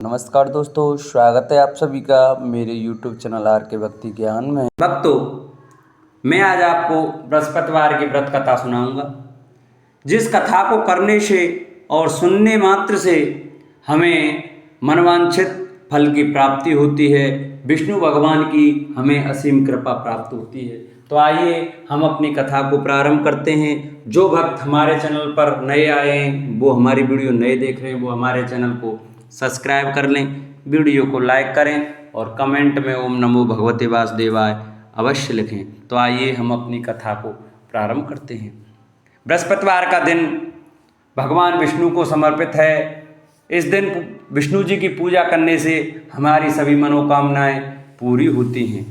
नमस्कार दोस्तों, स्वागत है आप सभी का मेरे YouTube चैनल आर के भक्ति ज्ञान में। भक्तों, मैं आज आपको बृहस्पतिवार की व्रत कथा सुनाऊंगा, जिस कथा को करने से और सुनने मात्र से हमें मनवांछित फल की प्राप्ति होती है, विष्णु भगवान की हमें असीम कृपा प्राप्त होती है। तो आइए हम अपनी कथा को प्रारंभ करते हैं। जो भक्त हमारे चैनल पर नए आए हैं, वो हमारी वीडियो नए देख रहे हैं, वो हमारे चैनल को सब्सक्राइब कर लें, वीडियो को लाइक करें और कमेंट में ओम नमो भगवते वासुदेवाय अवश्य लिखें। तो आइए हम अपनी कथा को प्रारंभ करते हैं। बृहस्पतिवार का दिन भगवान विष्णु को समर्पित है। इस दिन विष्णु जी की पूजा करने से हमारी सभी मनोकामनाएं पूरी होती हैं।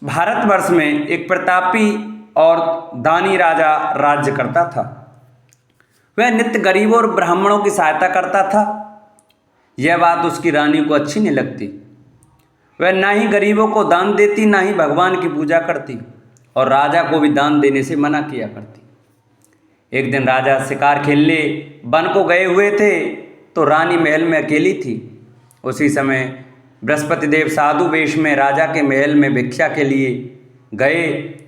भारतवर्ष में एक प्रतापी और दानी राजा राज्य करता था। वह नित्य गरीबों और ब्राह्मणों की सहायता करता था। यह बात उसकी रानी को अच्छी नहीं लगती। वह ना ही गरीबों को दान देती, ना ही भगवान की पूजा करती, और राजा को भी दान देने से मना किया करती। एक दिन राजा शिकार खेलने वन को गए हुए थे, तो रानी महल में अकेली थी। उसी समय बृहस्पति देव साधु वेश में राजा के महल में भिक्षा के लिए गए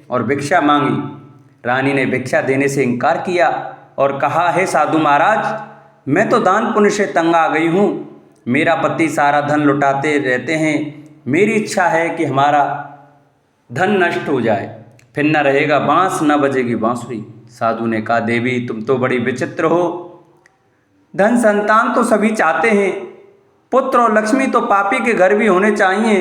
और भिक्षा मांगी। रानी ने भिक्षा देने से इनकार किया और कहा, हे साधु महाराज, मैं तो दान पुण्य से तंग आ गई हूँ। मेरा पति सारा धन लुटाते रहते हैं। मेरी इच्छा है कि हमारा धन नष्ट हो जाए, फिर न रहेगा बांस, न बजेगी बांसुरी। साधु ने कहा, देवी तुम तो बड़ी विचित्र हो। धन संतान तो सभी चाहते हैं, पुत्र और लक्ष्मी तो पापी के घर भी होने चाहिए।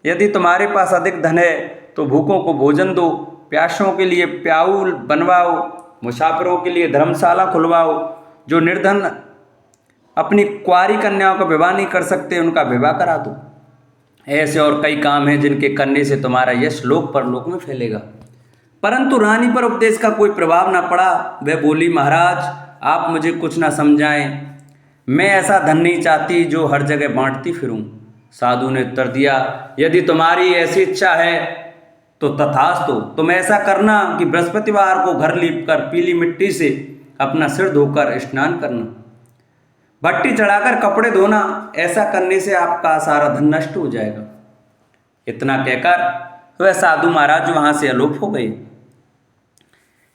यदि तुम्हारे पास अधिक धन है तो भूखों को भोजन दो, प्यासों के लिए प्याऊल बनवाओ, मुसाफिरों के लिए धर्मशाला खुलवाओ। जो निर्धन अपनी कुंवारी कन्याओं का विवाह नहीं कर सकते, उनका विवाह करा दो। ऐसे और कई काम हैं जिनके करने से तुम्हारा यश लोक परलोक में फैलेगा। परंतु रानी पर उपदेश का कोई प्रभाव न पड़ा। वह बोली, महाराज आप मुझे कुछ ना समझाएं। मैं ऐसा धन नहीं चाहती जो हर जगह बांटती फिरूं। साधु ने उत्तर दिया, यदि तुम्हारी ऐसी इच्छा है तो तथास्तु। तुम ऐसा करना कि बृहस्पतिवार को घर लीपकर पीली मिट्टी से अपना सिर धोकर स्नान करना, भट्टी चढ़ाकर कपड़े धोना। ऐसा करने से आपका सारा धन नष्ट हो जाएगा। इतना कहकर वह साधु महाराज वहां से अलोप हो गए।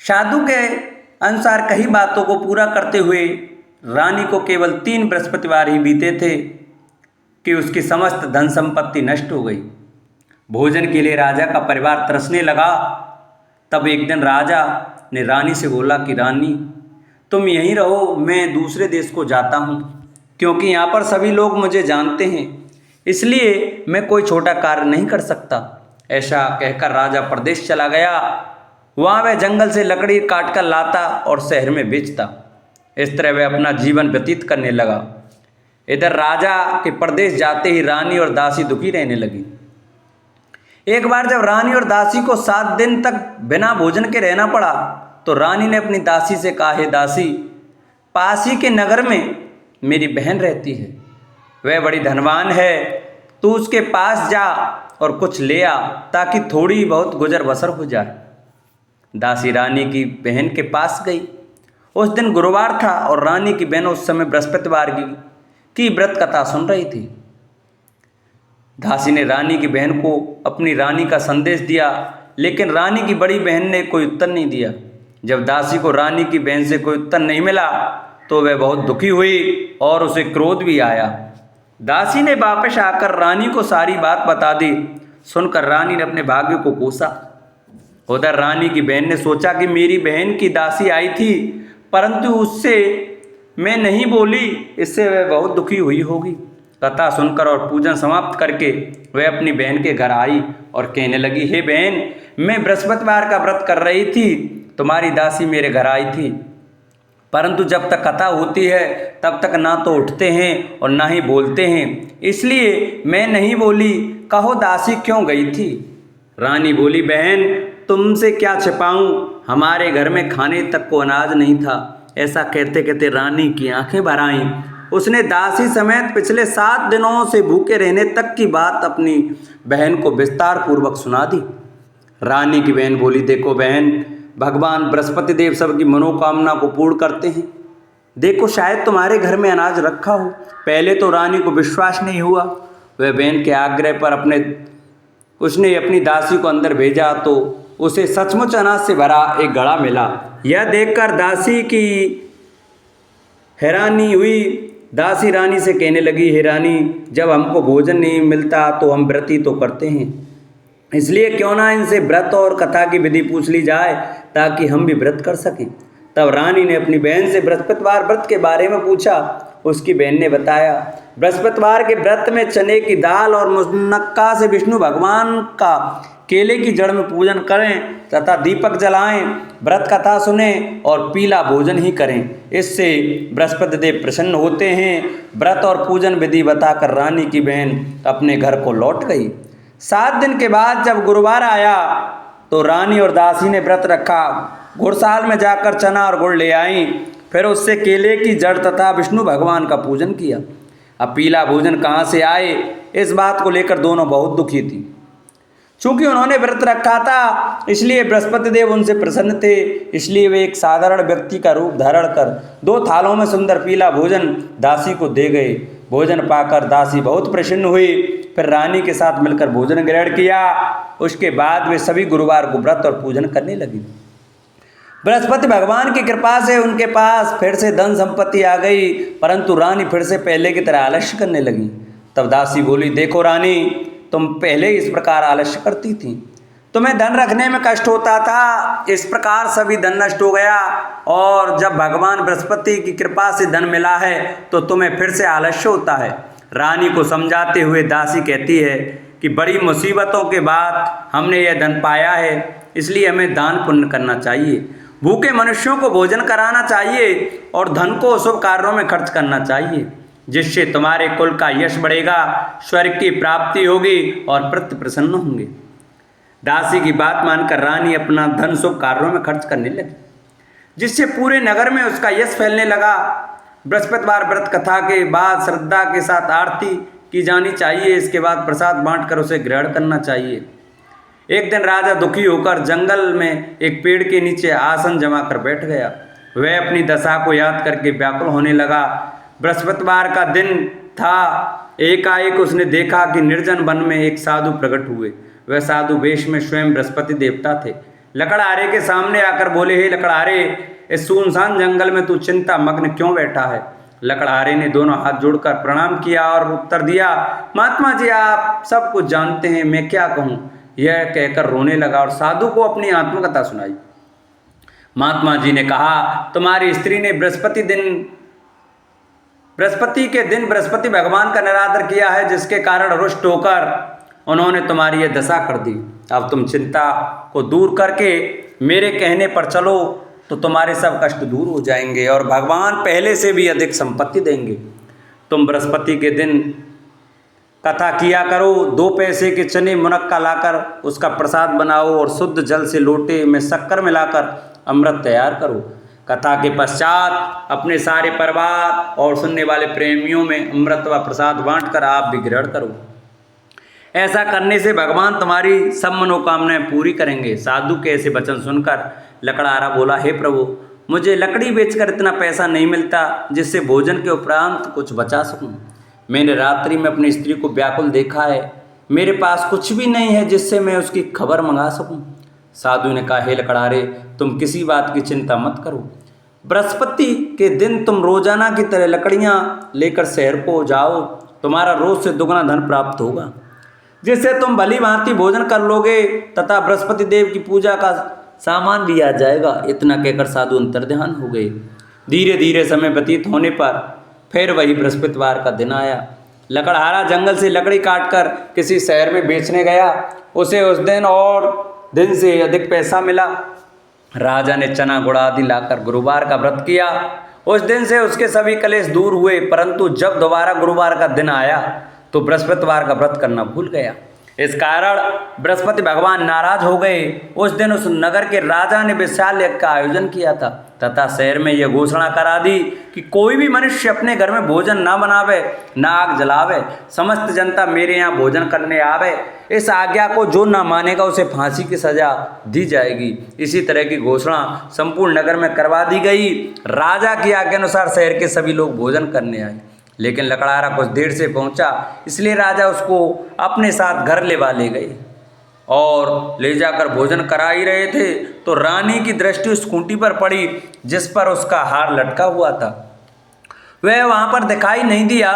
साधु के अनुसार कई बातों को पूरा करते हुए रानी को केवल 3 बृहस्पतिवार ही बीते थे कि उसकी समस्त धन संपत्ति नष्ट हो गई। भोजन के लिए राजा का परिवार तरसने लगा। तब एक दिन राजा ने रानी से बोला कि रानी तुम यहीं रहो, मैं दूसरे देश को जाता हूँ, क्योंकि यहाँ पर सभी लोग मुझे जानते हैं, इसलिए मैं कोई छोटा कार्य नहीं कर सकता। ऐसा कहकर राजा प्रदेश चला गया। वहाँ वह जंगल से लकड़ी काट कर लाता और शहर में बेचता। इस तरह वह अपना जीवन व्यतीत करने लगा। इधर राजा के प्रदेश जाते ही रानी और दासी दुखी रहने लगी। एक बार जब रानी और दासी को 7 दिन तक बिना भोजन के रहना पड़ा, तो रानी ने अपनी दासी से कहा, हे दासी, पास ही के नगर में मेरी बहन रहती है, वह बड़ी धनवान है, तू उसके पास जा और कुछ ले आ, ताकि थोड़ी बहुत गुजर बसर हो जाए। दासी रानी की बहन के पास गई। उस दिन गुरुवार था और रानी की बहन उस समय बृहस्पतिवार की व्रत कथा सुन रही थी। दासी ने रानी की बहन को अपनी रानी का संदेश दिया, लेकिन रानी की बड़ी बहन ने कोई उत्तर नहीं दिया। जब दासी को रानी की बहन से कोई उत्तर नहीं मिला तो वह बहुत दुखी हुई और उसे क्रोध भी आया। दासी ने वापस आकर रानी को सारी बात बता दी। सुनकर रानी ने अपने भाग्य को कोसा। उधर रानी की बहन ने सोचा कि मेरी बहन की दासी आई थी, परंतु उससे मैं नहीं बोली, इससे वह बहुत दुखी हुई होगी। कथा सुनकर और पूजन समाप्त करके वह अपनी बहन के घर आई और कहने लगी, हे बहन, मैं बृहस्पतिवार का व्रत कर रही थी, तुम्हारी दासी मेरे घर आई थी, परंतु जब तक कथा होती है तब तक ना तो उठते हैं और ना ही बोलते हैं, इसलिए मैं नहीं बोली। कहो दासी क्यों गई थी? रानी बोली, बहन तुमसे क्या छिपाऊं, हमारे घर में खाने तक को अनाज नहीं था। ऐसा कहते कहते रानी की आंखें भर आईं। उसने दासी समेत पिछले 7 दिनों से भूखे रहने तक की बात अपनी बहन को विस्तार पूर्वक सुना दी। रानी की बहन बोली, देखो बहन, भगवान बृहस्पति देव सबकी मनोकामना को पूर्ण करते हैं। देखो शायद तुम्हारे घर में अनाज रखा हो। पहले तो रानी को विश्वास नहीं हुआ। वह बहन के आग्रह पर उसने अपनी दासी को अंदर भेजा तो उसे सचमुच अनाज से भरा एक घड़ा मिला। यह देखकर दासी की हैरानी हुई। दासी रानी से कहने लगी, हे रानी, जब हमको भोजन नहीं मिलता तो हम व्रत ही तो करते हैं, इसलिए क्यों ना इनसे व्रत और कथा की विधि पूछ ली जाए ताकि हम भी व्रत कर सकें। तब रानी ने अपनी बहन से बृहस्पतिवार व्रत के बारे में पूछा। उसकी बहन ने बताया, बृहस्पतिवार के व्रत में चने की दाल और मुनक्का से विष्णु भगवान का केले की जड़ में पूजन करें तथा दीपक जलाएं, व्रत कथा सुनें और पीला भोजन ही करें। इससे बृहस्पति देव प्रसन्न होते हैं। व्रत और पूजन विधि बताकर रानी की बहन अपने घर को लौट गई। 7 दिन के बाद जब गुरुवार आया तो रानी और दासी ने व्रत रखा। गुड़साल में जाकर चना और गुड़ ले आई, फिर उससे केले की जड़ तथा विष्णु भगवान का पूजन किया। अब पीला भोजन कहाँ से आए, इस बात को लेकर दोनों बहुत दुखी थी। चूंकि उन्होंने व्रत रखा था इसलिए बृहस्पति देव उनसे प्रसन्न थे, इसलिए वे एक साधारण व्यक्ति का रूप धारण कर 2 थालों में सुंदर पीला भोजन दासी को दे गए। भोजन पाकर दासी बहुत प्रसन्न हुई। फिर रानी के साथ मिलकर भोजन ग्रहण किया। उसके बाद वे सभी गुरुवार को व्रत और पूजन करने लगी। बृहस्पति भगवान की कृपा से उनके पास फिर से धन संपत्ति आ गई, परंतु रानी फिर से पहले की तरह आलस्य करने लगी। तब दासी बोली, देखो रानी, तुम पहले इस प्रकार आलस्य करती थी, तुम्हें धन रखने में कष्ट होता था, इस प्रकार सभी धन नष्ट हो गया, और जब भगवान बृहस्पति की कृपा से धन मिला है तो तुम्हें फिर से आलस्य होता है। रानी को समझाते हुए दासी कहती है कि बड़ी मुसीबतों के बाद हमने यह धन पाया है, इसलिए हमें दान पुण्य करना चाहिए, भूखे मनुष्यों को भोजन कराना चाहिए और धन को शुभ कार्यों में खर्च करना चाहिए, जिससे तुम्हारे कुल का यश बढ़ेगा, स्वर्ग की प्राप्ति होगी और पितृ प्रसन्न होंगे। दासी की बात मानकर रानी अपना धन शुभ कार्यों में खर्च करने लगी, जिससे पूरे नगर में उसका यश फैलने लगा। बृहस्पतिवार व्रत कथा के बाद श्रद्धा के साथ आरती की जानी चाहिए। इसके बाद प्रसाद बांटकर उसे ग्रहण करना चाहिए। एक दिन राजा दुखी होकर जंगल में एक पेड़ के नीचे आसन जमा कर बैठ गया। वह अपनी दशा को याद करके व्याकुल होने लगा। बृहस्पतिवार का दिन था। एकाएक उसने देखा कि निर्जन वन में एक साधु प्रकट हुए। वह साधु वेश में स्वयं बृहस्पति देवता थे। लकड़हारे के सामने आकर बोले, हे लकड़हारे, इस सुनसान जंगल में तू चिंता मग्न क्यों बैठा है? लकड़हारे ने दोनों हाथ जोड़कर प्रणाम किया और उत्तर दिया, महात्मा जी, आप सब कुछ जानते हैं, मैं क्या कहूँ? यह कहकर रोने लगा और साधु को अपनी आत्मकथा सुनाई। महात्मा जी ने कहा, तुम्हारी स्त्री ने बृहस्पति के दिन बृहस्पति भगवान का निरादर किया है, जिसके कारण रुष्ट होकर उन्होंने तुम्हारी यह दशा कर दी। अब तुम चिंता को दूर करके मेरे कहने पर चलो तो तुम्हारे सब कष्ट दूर हो जाएंगे और भगवान पहले से भी अधिक संपत्ति देंगे। तुम बृहस्पति के दिन कथा किया करो। 2 पैसे के चने मुनक्का लाकर उसका प्रसाद बनाओ और शुद्ध जल से लोटे में शक्कर मिलाकर अमृत तैयार करो। कथा के पश्चात अपने सारे परिवार और सुनने वाले प्रेमियों में अमृत व प्रसाद बांटकर आप भी ग्रहण करो। ऐसा करने से भगवान तुम्हारी सब मनोकामनाएं पूरी करेंगे। साधु के ऐसे वचन सुनकर लकड़हारा बोला, हे प्रभु, मुझे लकड़ी बेचकर इतना पैसा नहीं मिलता जिससे भोजन के उपरांत कुछ बचा सकूं। मैंने रात्रि में अपनी स्त्री को व्याकुल देखा है। मेरे पास कुछ भी नहीं है जिससे मैं उसकी खबर मंगा सकूं। साधु ने कहा, हे लकड़हारे, तुम किसी बात की चिंता मत करो। बृहस्पति के दिन तुम रोजाना की तरह लकड़ियां लेकर शहर को जाओ। तुम्हारा रोज से दुगना धन प्राप्त होगा, जिससे तुम भली भांति भोजन कर लोगे तथा बृहस्पति देव की पूजा का सामान भी आ जाएगा। इतना कहकर साधु अंतर्ध्यान हो गए। धीरे धीरे समय व्यतीत होने पर फिर वही बृहस्पतिवार का दिन आया। लकड़हारा जंगल से लकड़ी काटकर किसी शहर में बेचने गया। उसे उस दिन और दिन से अधिक पैसा मिला। राजा ने चना गुड़ आदि लाकर गुरुवार का व्रत किया। उस दिन से उसके सभी कलेश दूर हुए, परंतु जब दोबारा गुरुवार का दिन आया तो बृहस्पतिवार का व्रत करना भूल गया। इस कारण बृहस्पति भगवान नाराज हो गए। उस दिन उस नगर के राजा ने विशाल यज्ञ का आयोजन किया था तथा शहर में यह घोषणा करा दी कि कोई भी मनुष्य अपने घर में भोजन ना बनावे, ना आग जलावे, समस्त जनता मेरे यहाँ भोजन करने आवे। इस आज्ञा को जो ना मानेगा उसे फांसी की सजा दी जाएगी। इसी तरह की घोषणा संपूर्ण नगर में करवा दी गई। राजा की आज्ञा अनुसार शहर के सभी लोग भोजन करने आए, लेकिन लकड़हारा कुछ देर से पहुंचा, इसलिए राजा उसको अपने साथ घर ले गए और ले जाकर भोजन करा ही रहे थे तो रानी की दृष्टि उस खूंटी पर पड़ी जिस पर उसका हार लटका हुआ था। वह वहां पर दिखाई नहीं दिया।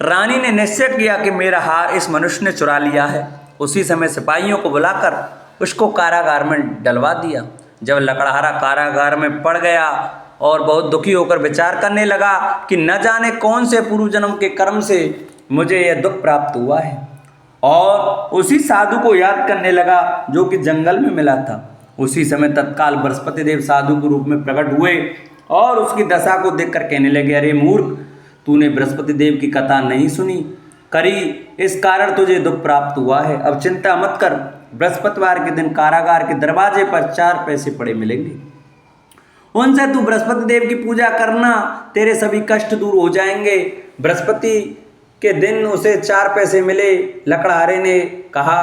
रानी ने निश्चय किया कि मेरा हार इस मनुष्य ने चुरा लिया है। उसी समय सिपाहियों को बुलाकर उसको कारागार में डलवा दिया। जब लकड़हारा कारागार में पड़ गया और बहुत दुखी होकर विचार करने लगा कि न जाने कौन से पूर्व जन्म के कर्म से मुझे यह दुख प्राप्त हुआ है, और उसी साधु को याद करने लगा जो कि जंगल में मिला था। उसी समय तत्काल बृहस्पति देव साधु के रूप में प्रकट हुए और उसकी दशा को देखकर कहने लगे, अरे मूर्ख, तूने बृहस्पति देव की कथा नहीं सुनी करी, इस कारण तुझे दुख प्राप्त हुआ है। अब चिंता मत कर, बृहस्पतिवार के दिन कारागार के दरवाजे पर 4 पैसे पड़े मिलेंगे, उनसे तू बृहस्पति देव की पूजा करना, तेरे सभी कष्ट दूर हो जाएंगे। बृहस्पति के दिन उसे 4 पैसे मिले। लकड़हारे ने कहा,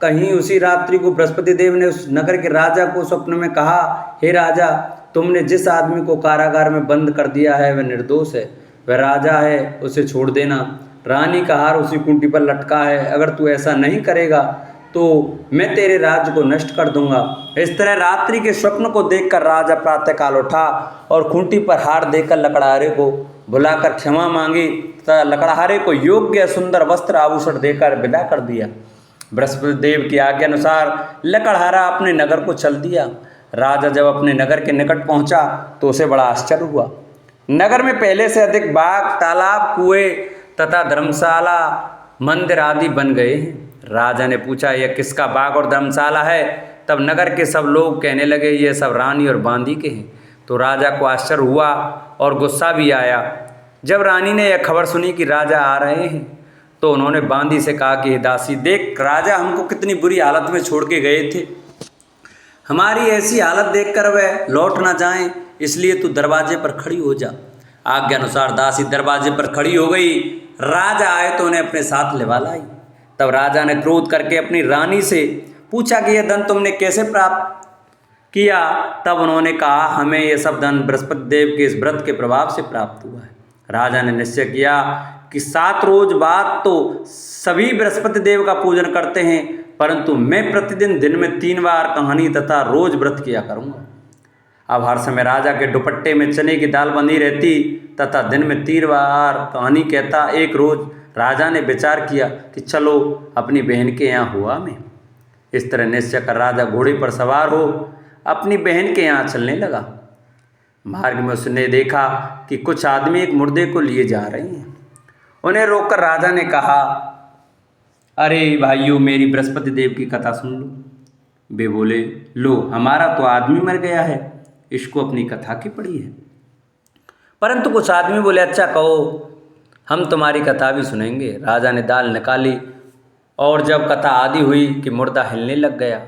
कहीं उसी रात्रि को बृहस्पति देव ने उस नगर के राजा को स्वप्न में कहा, हे राजा, तुमने जिस आदमी को कारागार में बंद कर दिया है वह निर्दोष है, वह राजा है, उसे छोड़ देना। रानी का हार उसी कुंटी पर लटका है, अगर तू ऐसा नहीं करेगा तो मैं तेरे राज्य को नष्ट कर दूंगा। इस तरह रात्रि के स्वप्न को देखकर राजा प्रातःकाल उठा और खूंटी पर हार देकर लकड़हारे को बुलाकर क्षमा मांगी तथा लकड़हारे को योग्य सुंदर वस्त्र आभूषण देकर विदा कर दिया। बृहस्पति देव की आज्ञा अनुसार लकड़हारा अपने नगर को चल दिया। राजा जब अपने नगर के निकट पहुंचा तो उसे बड़ा आश्चर्य हुआ। नगर में पहले से अधिक बाग, तालाब, कुएं तथा धर्मशाला, मंदिर आदि बन गए हैं। राजा ने पूछा, यह किसका बाग और धर्मशाला है? तब नगर के सब लोग कहने लगे, ये सब रानी और बांदी के हैं। तो राजा को आश्चर्य हुआ और गुस्सा भी आया। जब रानी ने यह खबर सुनी कि राजा आ रहे हैं तो उन्होंने बांदी से कहा कि दासी, देख, राजा हमको कितनी बुरी हालत में छोड़ के गए थे, हमारी ऐसी हालत देखकर वह लौट ना जाएं, इसलिए तू दरवाजे पर खड़ी हो जा। आज्ञा अनुसार दासी दरवाजे पर खड़ी हो गई। राजा आए तो उन्हें अपने साथ लेवा लाई। तब राजा ने क्रोध करके अपनी रानी से पूछा कि यह धन तुमने कैसे प्राप्त किया? तब उन्होंने कहा, हमें यह सब धन बृहस्पति देव के इस व्रत के प्रभाव से प्राप्त हुआ है। राजा ने निश्चय किया कि 7 रोज बाद तो सभी बृहस्पति देव का पूजन करते हैं, परंतु मैं प्रतिदिन दिन में 3 बार कहानी तथा रोज व्रत किया करूँगा। अब हर समय राजा के दुपट्टे में चने की दाल बंधी रहती तथा दिन में 3 बार कहानी कहता। एक रोज राजा ने विचार किया कि चलो अपनी बहन के यहाँ हुआ मैं। इस तरह निश्चय कर राजा घोड़े पर सवार हो अपनी बहन के यहाँ चलने लगा। मार्ग में उसने देखा कि कुछ आदमी एक मुर्दे को लिए जा रहे हैं। उन्हें रोककर राजा ने कहा, अरे भाइयों, मेरी बृहस्पति देव की कथा सुन लो। वे बोले, लो, हमारा तो आदमी मर गया है, इसको अपनी कथा की पड़ी है। परंतु कुछ आदमी बोले, अच्छा कहो, हम तुम्हारी कथा भी सुनेंगे। राजा ने दाल निकाली और जब कथा आदि हुई कि मुर्दा हिलने लग गया,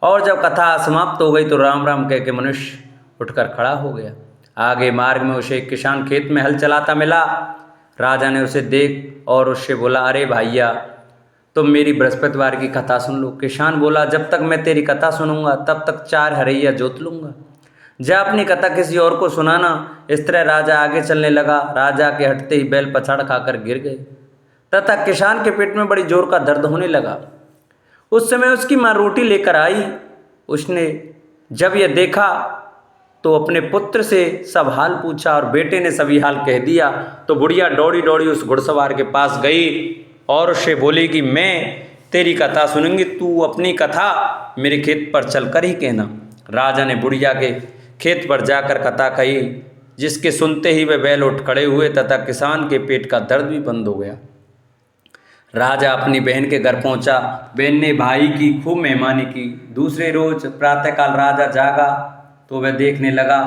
और जब कथा समाप्त हो गई तो राम राम कह के मनुष्य उठकर खड़ा हो गया। आगे मार्ग में उसे एक किसान खेत में हल चलाता मिला। राजा ने उसे देख और उससे बोला, अरे भैया, तुम मेरी बृहस्पतिवार की कथा सुन लो। किसान बोला, जब तक मैं तेरी कथा सुनूंगा तब तक 4 हरैया जोत लूँगा, जा अपनी कथा किसी और को सुनाना। इस तरह राजा आगे चलने लगा। राजा के हटते ही बैल पछाड़ खाकर गिर गए तथा किसान के पेट में बड़ी जोर का दर्द होने लगा। उस समय उसकी माँ रोटी लेकर आई। उसने जब यह देखा तो अपने पुत्र से सब हाल पूछा और बेटे ने सभी हाल कह दिया। तो बुढ़िया दौड़ी दौड़ी उस घुड़सवार के पास गई और उससे बोली कि मैं तेरी कथा सुनूंगी, तू अपनी कथा मेरे खेत पर चलकर ही कहना। राजा ने बुढ़िया के खेत पर जाकर कथा कही, जिसके सुनते ही वे बैल उठ खड़े हुए तथा किसान के पेट का दर्द भी बंद हो गया। राजा अपनी बहन के घर पहुंचा। बहन ने भाई की खूब मेहमानी की। दूसरे रोज प्रातःकाल राजा जागा तो वह देखने लगा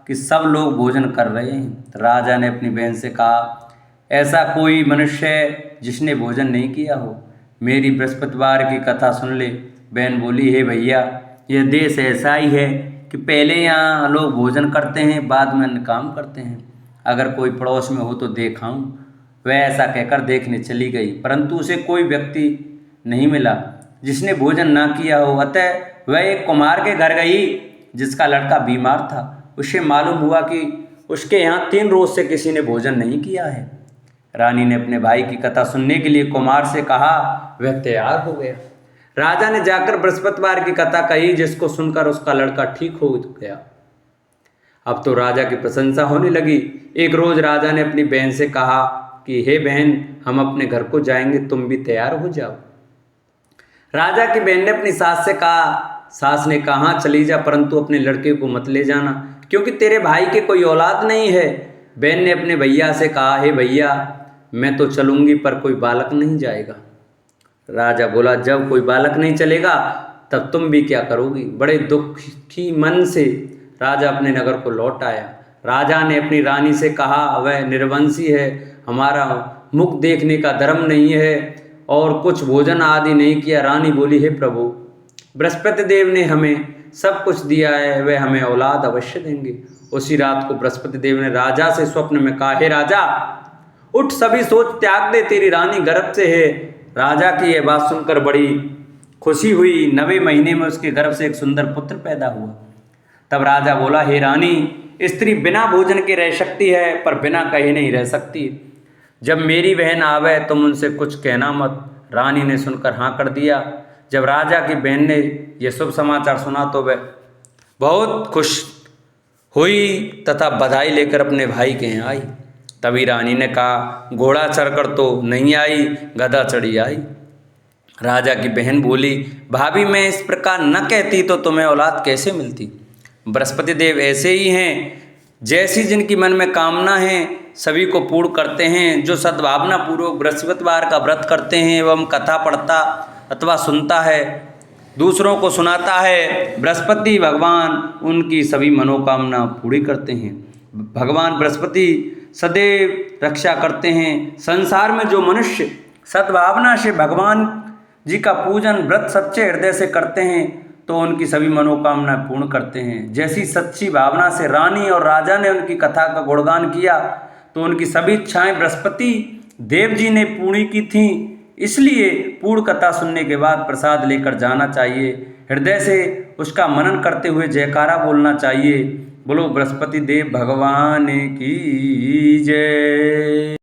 कि सब लोग भोजन कर रहे हैं। राजा ने अपनी बहन से कहा, ऐसा कोई मनुष्य है जिसने भोजन नहीं किया हो? मेरी बृहस्पतिवार की कथा सुन ले। बहन बोली, हे भैया, यह देश ऐसा ही है कि पहले यहाँ लोग भोजन करते हैं, बाद में अन्य काम करते हैं। अगर कोई पड़ोस में हो तो देखाऊं। वह ऐसा कहकर देखने चली गई, परंतु उसे कोई व्यक्ति नहीं मिला जिसने भोजन ना किया हो। अतः वह एक कुम्हार के घर गई जिसका लड़का बीमार था। उसे मालूम हुआ कि उसके यहाँ 3 रोज से किसी ने भोजन नहीं किया है। रानी ने अपने भाई की कथा सुनने के लिए कुम्हार से कहा। वह तैयार हो गया। राजा ने जाकर बृहस्पतिवार की कथा कही, जिसको सुनकर उसका लड़का ठीक हो गया। अब तो राजा की प्रशंसा होने लगी। एक रोज राजा ने अपनी बहन से कहा कि हे बहन, हम अपने घर को जाएंगे, तुम भी तैयार हो जाओ। राजा की बहन ने अपनी सास से कहा। सास ने कहा, हाँ चली जा, परंतु अपने लड़के को मत ले जाना, क्योंकि तेरे भाई के कोई औलाद नहीं है। बहन ने अपने भैया से कहा, हे भैया, मैं तो चलूंगी, पर कोई बालक नहीं जाएगा। राजा बोला, जब कोई बालक नहीं चलेगा तब तुम भी क्या करोगी। बड़े दुखी मन से राजा अपने नगर को लौट आया। राजा ने अपनी रानी से कहा, वह निर्वंशी है, हमारा मुख देखने का धर्म नहीं है और कुछ भोजन आदि नहीं किया। रानी बोली, हे प्रभु, बृहस्पति देव ने हमें सब कुछ दिया है, वह हमें औलाद अवश्य देंगे। उसी रात को बृहस्पति देव ने राजा से स्वप्न में कहा, हे राजा, उठ, सभी सोच त्याग दे, तेरी रानी गर्भ से है। राजा की यह बात सुनकर बड़ी खुशी हुई। 9वें महीने में उसके गर्भ से एक सुंदर पुत्र पैदा हुआ। तब राजा बोला, हे रानी, स्त्री बिना भोजन के रह सकती है, पर बिना कहे नहीं रह सकती। जब मेरी बहन आवे तुम उनसे कुछ कहना मत। रानी ने सुनकर हाँ कर दिया। जब राजा की बहन ने यह शुभ समाचार सुना तो वह बहुत खुश हुई तथा बधाई लेकर अपने भाई के यहाँ आई। तभी रानी ने कहा, घोड़ा चढ़कर तो नहीं आई, गधा चढ़ी आई। राजा की बहन बोली, भाभी, मैं इस प्रकार न कहती तो तुम्हें औलाद कैसे मिलती। बृहस्पति देव ऐसे ही हैं, जैसी जिनकी मन में कामना है सभी को पूर्ण करते हैं। जो सद्भावना पूर्वक बृहस्पतिवार का व्रत करते हैं एवं कथा पढ़ता अथवा सुनता है, दूसरों को सुनाता है, बृहस्पति भगवान उनकी सभी मनोकामना पूरी करते हैं। भगवान बृहस्पति सदैव रक्षा करते हैं। संसार में जो मनुष्य सद्भावना से भगवान जी का पूजन व्रत सच्चे हृदय से करते हैं तो उनकी सभी मनोकामना पूर्ण करते हैं। जैसी सच्ची भावना से रानी और राजा ने उनकी कथा का गुणगान किया तो उनकी सभी इच्छाएं बृहस्पति देव जी ने पूरी की थीं। इसलिए पूर्ण कथा सुनने के बाद प्रसाद लेकर जाना चाहिए। हृदय से उसका मनन करते हुए जयकारा बोलना चाहिए। बोलो बृहस्पति देव भगवान की जय।